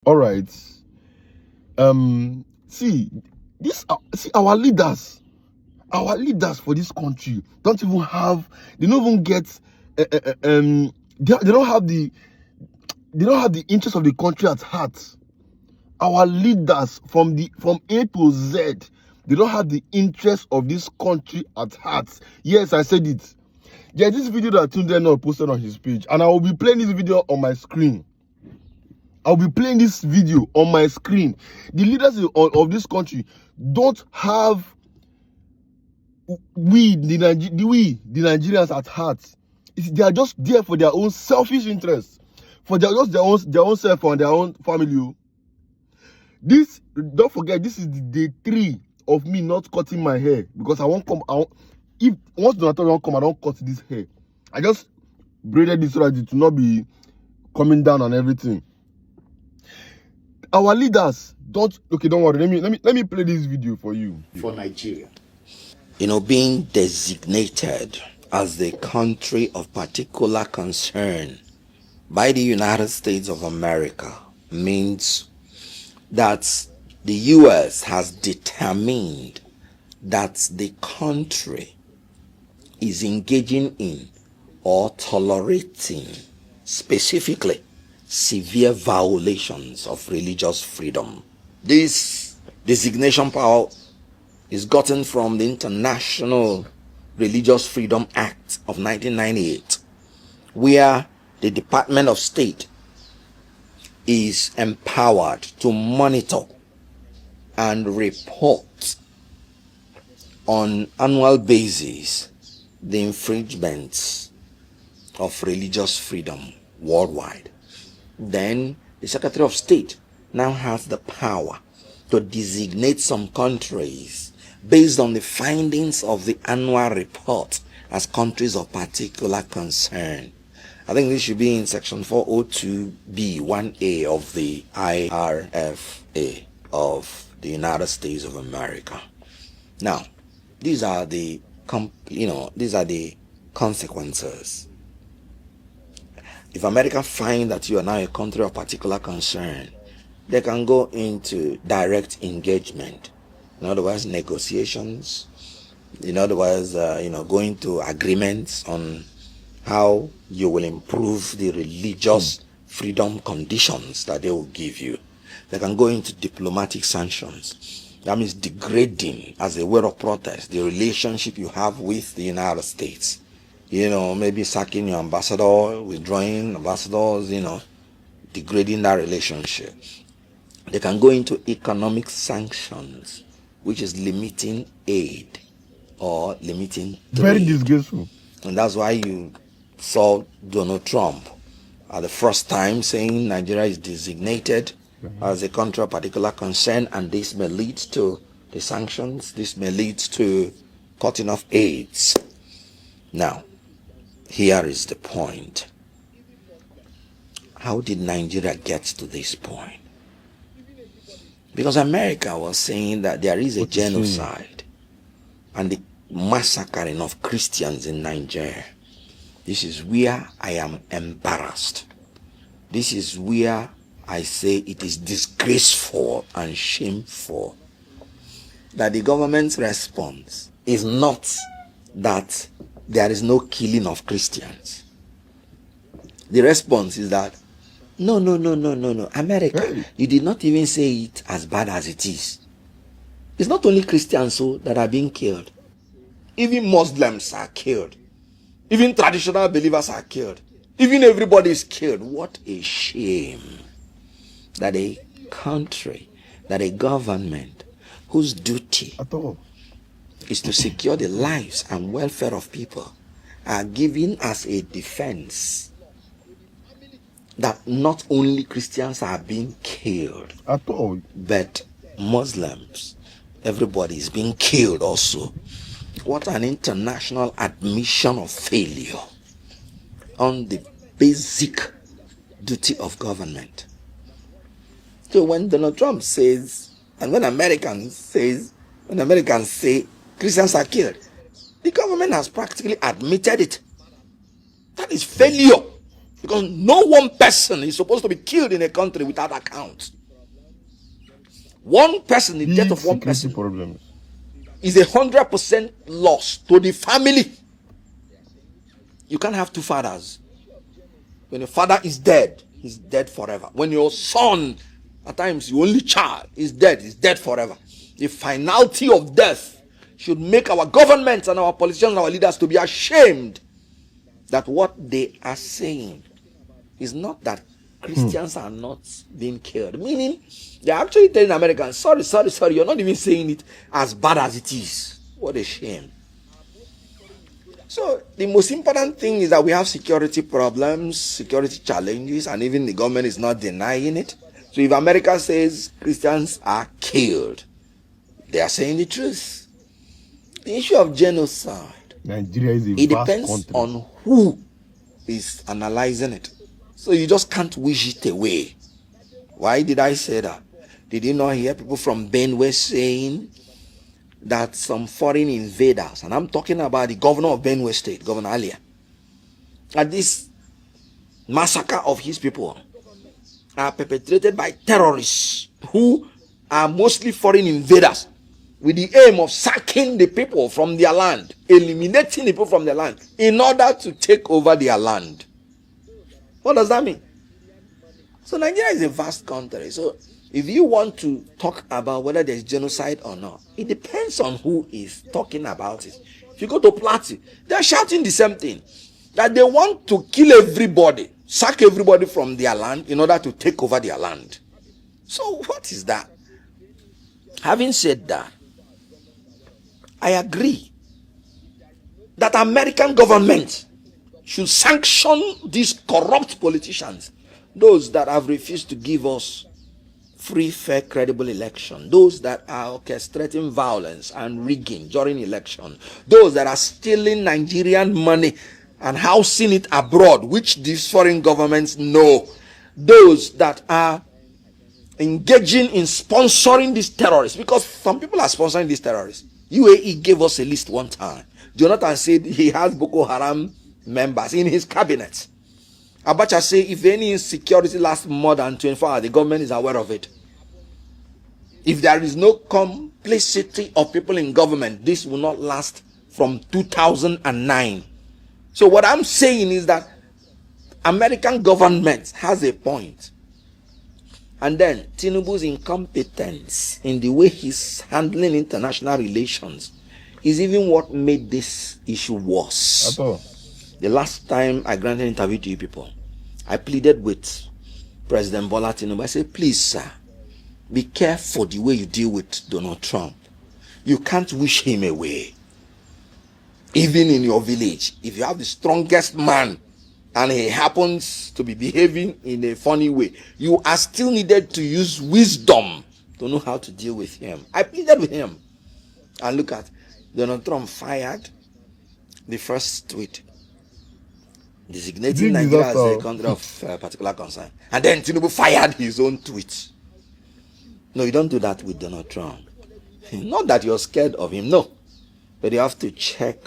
All right. See our leaders. Our leaders for this country don't even have. They don't even get. They don't have the. They don't have the interest of the country at heart. Our leaders from A to Z, they don't have the interest of this country at heart. Yes, I said it. There's this video that Tunde posted on his page, and I will be playing this video on my screen. I'll be playing this video on my screen. The leaders of this country don't have the Nigerians at heart. They are just there for their own selfish interests, for their own self and their own family. This, don't forget, this is the day 3 of me not cutting my hair because I won't come out. If once Donato don't come, I don't cut this hair. I just braided this so that it will not be coming down and everything. Our leaders don't. Okay, don't worry. Let me play this video for you. For Nigeria, being designated as the country of particular concern by the United States of America means that the U.S. has determined that the country is engaging in or tolerating specifically severe violations of religious freedom. This designation power is gotten from the International Religious Freedom Act of 1998, where the Department of State is empowered to monitor and report on annual basis the infringements of religious freedom worldwide. Then the Secretary of State now has the power to designate some countries based on the findings of the annual report as countries of particular concern. I think this should be in section 402B1A of the IRFA of the United States of America. Now, these are the consequences. If America finds that you are now a country of particular concern, they can go into direct engagement. In other words, negotiations. In other words, going to agreements on how you will improve the religious freedom conditions that they will give you. They can go into diplomatic sanctions. That means degrading, as a way of protest, the relationship you have with the United States. Maybe sacking your ambassador, withdrawing ambassadors, degrading that relationship. They can go into economic sanctions, which is limiting aid or limiting trade. Very disgraceful. And that's why you saw Donald Trump at the first time saying Nigeria is designated as a country of particular concern, and this may lead to the sanctions, this may lead to cutting off aids. Now, here is the point. How did Nigeria get to this point? Because America was saying that there is a genocide and the massacring of Christians in Nigeria. This is where I am embarrassed. This is where I say it is disgraceful and shameful that the government's response is not that there is no killing of Christians. The response is that, no. America, you did not even say it as bad as it is. It's not only Christians that are being killed. Even Muslims are killed. Even traditional believers are killed. Even everybody is killed. What a shame that a country, that a government whose duty is to secure the lives and welfare of people are given as a defense that not only Christians are being killed at all, but Muslims, everybody is being killed also. What an international admission of failure on the basic duty of government. So when Donald Trump says, and when Americans say Christians are killed, the government has practically admitted it. That is failure. Because no one person is supposed to be killed in a country without account. One person, the death of one security person, problems. is 100% loss to the family. You can't have two fathers. When your father is dead, he's dead forever. When your son, at times your only child, is dead, he's dead forever. The finality of death should make our governments and our politicians and our leaders to be ashamed that what they are saying is not that Christians are not being killed. Meaning, they're actually telling Americans, sorry, you're not even saying it as bad as it is. What a shame. So, the most important thing is that we have security problems, security challenges, and even the government is not denying it. So, if America says Christians are killed, they are saying the truth. The issue of genocide, Nigeria is a it vast depends country. on who is analyzing it. So you just can't wish it away. Why did I say that? Did you not hear people from Benue saying that some foreign invaders, and I'm talking about the governor of Benue State, Governor Alia, that this massacre of his people are perpetrated by terrorists who are mostly foreign invaders, with the aim of sacking the people from their land, eliminating the people from their land in order to take over their land. What does that mean? So Nigeria is a vast country. So if you want to talk about whether there's genocide or not, it depends on who is talking about it. If you go to Plateau, they're shouting the same thing, that they want to kill everybody, sack everybody from their land in order to take over their land. So what is that? Having said that, I agree that American government should sanction these corrupt politicians, those that have refused to give us free, fair, credible election, those that are orchestrating violence and rigging during election, those that are stealing Nigerian money and housing it abroad, which these foreign governments know, those that are engaging in sponsoring these terrorists, because some people are sponsoring these terrorists. UAE gave us a list one time. Jonathan said he has Boko Haram members in his cabinet. Abacha said if any insecurity lasts more than 24 hours, the government is aware of it. If there is no complicity of people in government, this will not last from 2009. So what I'm saying is that American government has a point. And then Tinubu's incompetence in the way he's handling international relations is even what made this issue worse. At all. The last time I granted an interview to you people, I pleaded with President Bola Tinubu. I said, please, sir, be careful the way you deal with Donald Trump. You can't wish him away. Even in your village, if you have the strongest man and he happens to be behaving in a funny way, you are still needed to use wisdom to know how to deal with him. I pleaded with him. And look at, Donald Trump fired the first tweet, designating Nigeria as a country of particular concern. And then Tinubu fired his own tweet. No, you don't do that with Donald Trump. Not that you're scared of him, no. But you have to check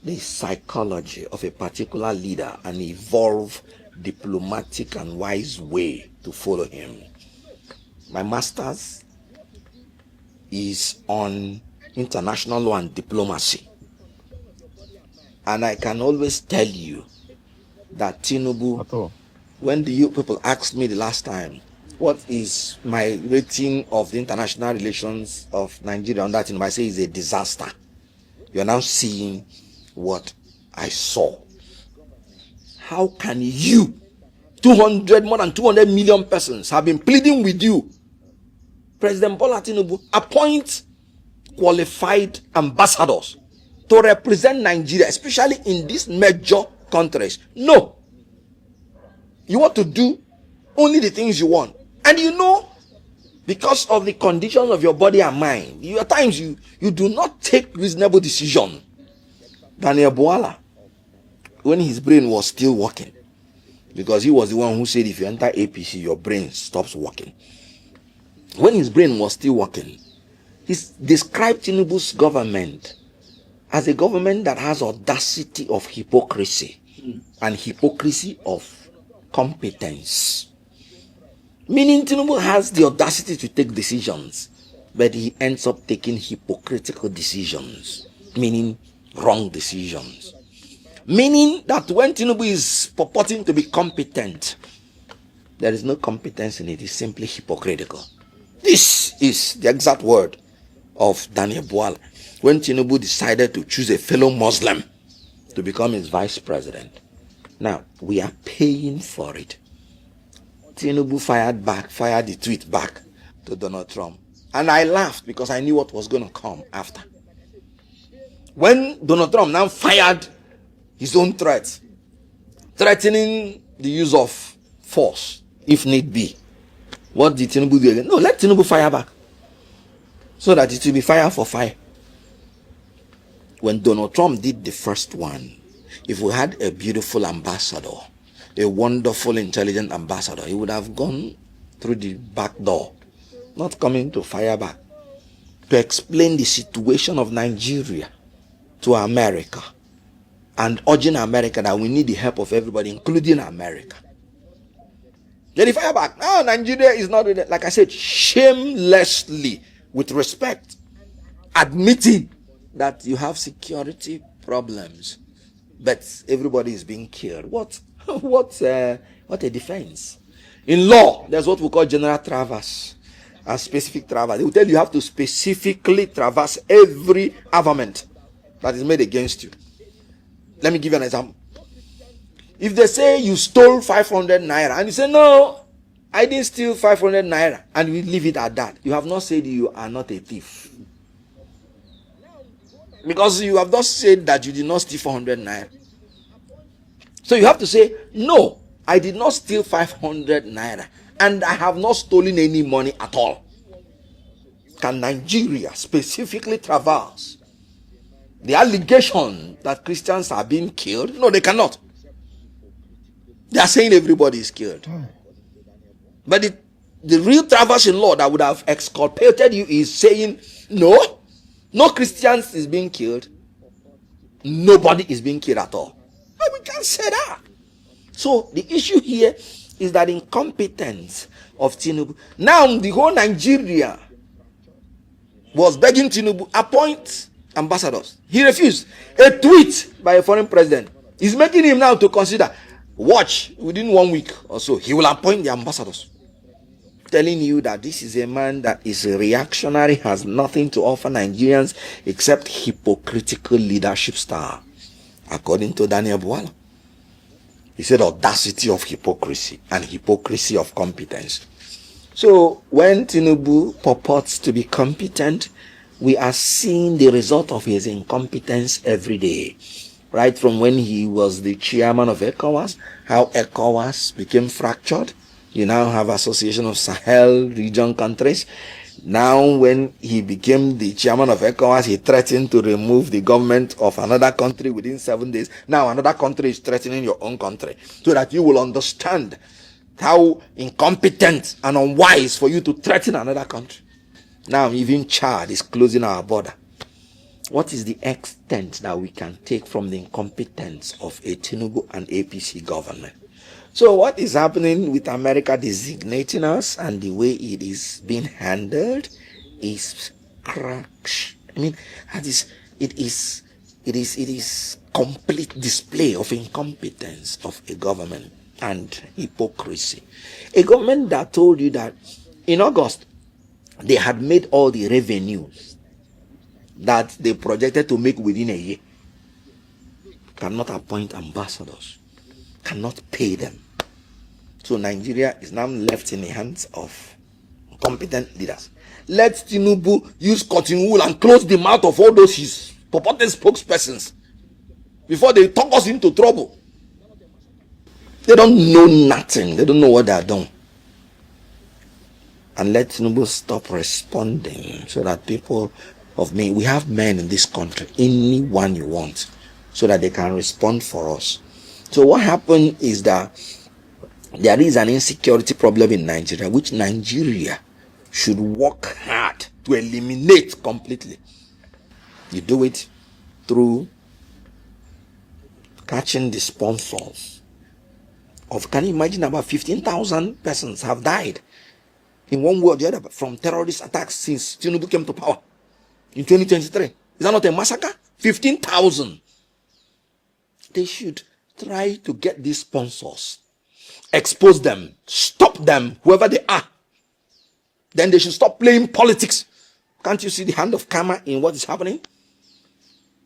the psychology of a particular leader and evolve diplomatic and wise way to follow him. My master's is on international law and diplomacy. And I can always tell you that Tinubu, when you people asked me the last time, what is my rating of the international relations of Nigeria on that Tinubu, I say it's a disaster. You're now seeing what I saw. How can you, more than 200 million persons have been pleading with you, President Bola Tinubu, appoint qualified ambassadors to represent Nigeria, especially in these major countries? No. You want to do only the things you want. And you know, because of the conditions of your body and mind, at times you do not take reasonable decisions. Daniel Bwala, when his brain was still working, because he was the one who said if you enter APC, your brain stops working. When his brain was still working, he described Tinubu's government as a government that has audacity of hypocrisy and hypocrisy of competence. Meaning Tinubu has the audacity to take decisions, but he ends up taking hypocritical decisions, meaning wrong decisions. Meaning that when Tinubu is purporting to be competent, there is no competence in it. It's simply hypocritical. This is the exact word of Daniel Buala when Tinubu decided to choose a fellow Muslim to become his vice president. Now, we are paying for it. Tinubu fired the tweet back to Donald Trump. And I laughed because I knew what was going to come after. When Donald Trump now fired his own threat, threatening the use of force, if need be, what did Tinubu do again? No, let Tinubu fire back, so that it will be fire for fire. When Donald Trump did the first one, if we had a beautiful ambassador, a wonderful, intelligent ambassador, he would have gone through the back door, not coming to fire back, to explain the situation of Nigeria to America and urging America that we need the help of everybody, including America. Then he fire back. No, Nigeria is not, like I said, shamelessly, with respect, admitting that you have security problems, but everybody is being killed. What a defense. In law, there's what we call general traverse and specific traverse. They will tell you have to specifically traverse every armament that is made against you. Let me give you an example. If they say you stole 500 naira and you say, no, I didn't steal 500 naira, and we leave it at that, you have not said you are not a thief. Because you have just said that you did not steal 400 naira. So you have to say, no, I did not steal 500 naira, and I have not stolen any money at all. Can Nigeria specifically traverse the allegation that Christians are being killed? No, they cannot. They are saying everybody is killed. But the real traverse in law that would have exculpated you is saying, no Christians is being killed. Nobody is being killed at all. But we can't say that. So the issue here is that incompetence of Tinubu. Now the whole Nigeria was begging Tinubu, appoint ambassadors. He refused. A tweet by a foreign president is making him now to consider, watch, within 1 week or so, he will appoint the ambassadors. Telling you that this is a man that is reactionary, has nothing to offer Nigerians except hypocritical leadership style, according to Daniel Buala. He said audacity of hypocrisy and hypocrisy of competence. So when Tinubu purports to be competent, we are seeing the result of his incompetence every day. Right from when he was the chairman of ECOWAS, how ECOWAS became fractured. You now have Association of Sahel region countries. Now when he became the chairman of ECOWAS, he threatened to remove the government of another country within 7 days. Now another country is threatening your own country, so that you will understand how incompetent and unwise for you to threaten another country. Now even Chad is closing our border. What is the extent that we can take from the incompetence of a Tinubu and APC government? So what is happening with America designating us and the way it is being handled is crash. I mean, it is complete display of incompetence of a government and hypocrisy. A government that told you that in August they had made all the revenues that they projected to make within a year, cannot appoint ambassadors, cannot pay them. So Nigeria is now left in the hands of competent leaders. Let Tinubu use cotton wool and close the mouth of all those his purported spokespersons before they talk us into trouble. They don't know nothing. They don't know what they are doing. And let Tinubu stop responding so that people of me, we have men in this country, anyone you want, so that they can respond for us. So what happened is that there is an insecurity problem in Nigeria, which Nigeria should work hard to eliminate completely. You do it through catching the sponsors of, can you imagine, about 15,000 persons have died in one way or the other from terrorist attacks since Tinubu came to power in 2023. Is that not a massacre? 15,000. They should try to get these sponsors, expose them, stop them, whoever they are. Then they should stop playing politics. Can't you see the hand of karma in what is happening?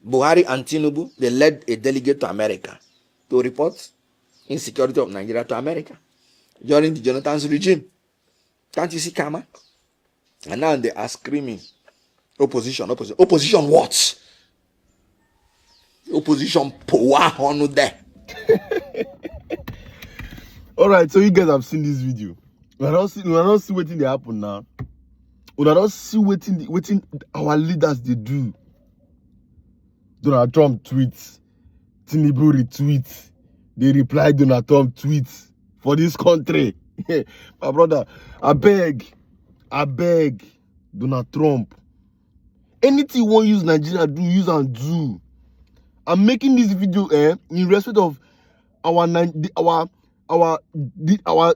Buhari and Tinubu, they led a delegate to America to report insecurity of Nigeria to America during the Jonathan's regime. Can't you see karma? And now they are screaming, opposition, opposition. Opposition what? Opposition power on there. All right, so you guys have seen this video. We are not see waiting they happen now. We are not see waiting our leaders they do. Donald Trump tweets, Tinubu retweets, they reply Donald Trump tweets for this country. My brother, I beg, Donald Trump. Anything you want use Nigeria do, use and do. I'm making this video in respect of our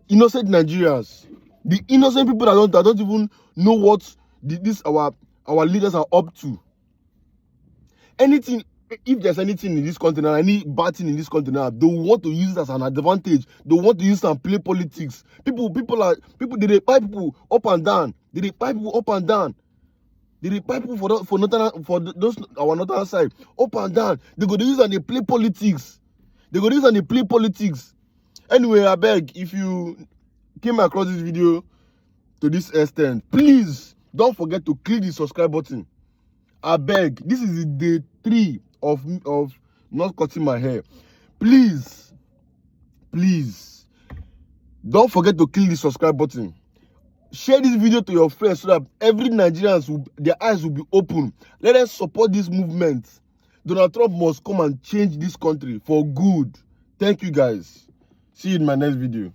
innocent Nigerians, the innocent people that don't even know what our leaders are up to. Anything, if there's anything in this country, any bad thing in this country now, they want to use it as an advantage. They want to use it and play politics. People they reply people up and down. They reply people up and down. They reply people for those our northern side up and down. They go to use and they play politics. Anyway, I beg, if you came across this video to this extent, please don't forget to click the subscribe button. I beg, this is the day 3 of not cutting my hair. Please don't forget to click the subscribe button. Share this video to your friends so that every Nigerian their eyes will be open. Let us support this movement. Donald Trump must come and change this country for good. Thank you guys. See you in my next video.